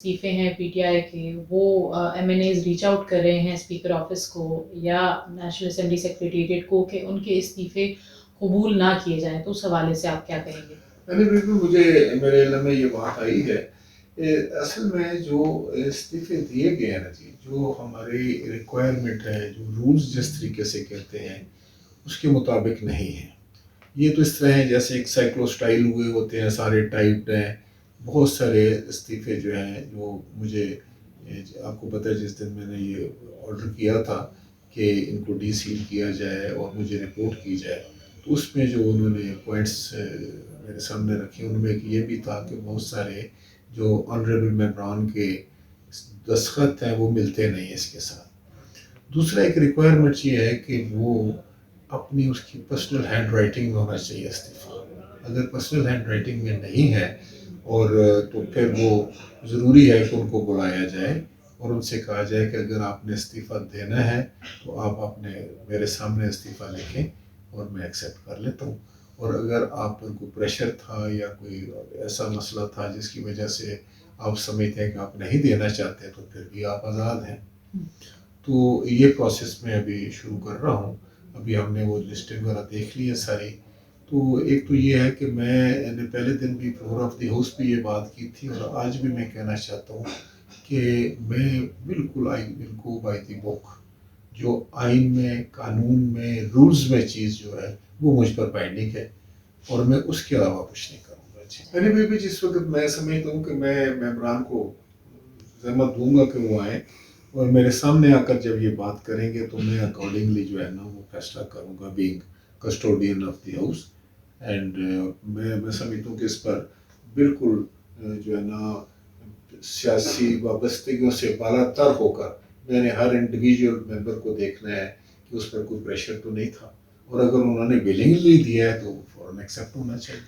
इस्तीफ़े हैं पीटीआई के, वो एमएनएज़ रीच आउट कर रहे हैं स्पीकर ऑफ़िस को या नेशनल असेंबली सेक्रेटेरिएट को कि उनके इस्तीफ़े कबूल ना किए जाएँ, तो उस हवाले से आप क्या कहेंगे? नहीं, बिल्कुल मुझे मेरे इल्म में ये बात आई है। असल में जो इस्तीफ़े दिए गए हैं ना जी, जो हमारी रिक्वायरमेंट है, जो रूल्स जिस तरीके से कहते हैं, उसके मुताबिक नहीं है। ये तो इस तरह है जैसे एक साइक्लोस्टाइल हुए होते हैं, सारे टाइप्ड हैं। बहुत सारे इस्तीफ़े जो हैं, जो मुझे आपको पता है जिस दिन मैंने ये ऑर्डर किया था कि इनको डीसील किया जाए और मुझे रिपोर्ट की जाए, तो उसमें जो उन्होंने पॉइंट्स मेरे सामने रखे, उनमें एक ये भी था कि बहुत सारे जो ऑनरेबल मेंबरान के दस्तखत हैं, वो मिलते नहीं हैं इसके साथ। दूसरा एक रिक्वायरमेंट ये है कि वो अपनी उसकी पर्सनल हैंड राइटिंग में होना चाहिए इस्तीफ़ा। अगर पर्सनल हैंड राइटिंग में नहीं है और तो फिर वो ज़रूरी है कि उनको बुलाया जाए और उनसे कहा जाए कि अगर आपने इस्तीफ़ा देना है तो आप अपने मेरे सामने इस्तीफ़ा लिखें और मैं एक्सेप्ट कर लेता हूँ। और अगर आप पर कोई प्रेशर था या कोई ऐसा मसला था जिसकी वजह से आप समझते हैं कि आप नहीं देना चाहते, तो फिर भी आप आज़ाद हैं। तो ये प्रोसेस मैं अभी शुरू कर रहा हूँ। अभी हमने वो लिस्टिंग वगैरह देख ली है सारी। तो एक तो ये है कि मैंने पहले दिन भी फ्लोर ऑफ द हाउस पे ये बात की थी और आज भी मैं कहना चाहता हूँ कि मैं बिल्कुल I will go by the book. जो आइन में, कानून में, रूल्स में चीज़ जो है, वो मुझ पर बाइंडिंग है और मैं उसके अलावा कुछ नहीं करूँगा जी। मैंने भी जिस वक़्त मैं समझता हूँ कि मैं मेंबरान को ज़हमत दूँगा कि वो आएँ और मेरे सामने आकर जब ये बात करेंगे तो मैं अकॉर्डिंगली जो है ना वो फैसला करूँगा being custodian of the house. And मैं समझता हूँ कि इस पर बिल्कुल जो है ना सियासी वाबस्तगियों से बालातर होकर मैंने हर इंडिविजुअल मेंबर को देखना है कि उस पर कोई प्रेशर तो नहीं था और अगर उन्होंने विलिंगली दिया है तो फ़ौरन एक्सेप्ट होना चाहिए।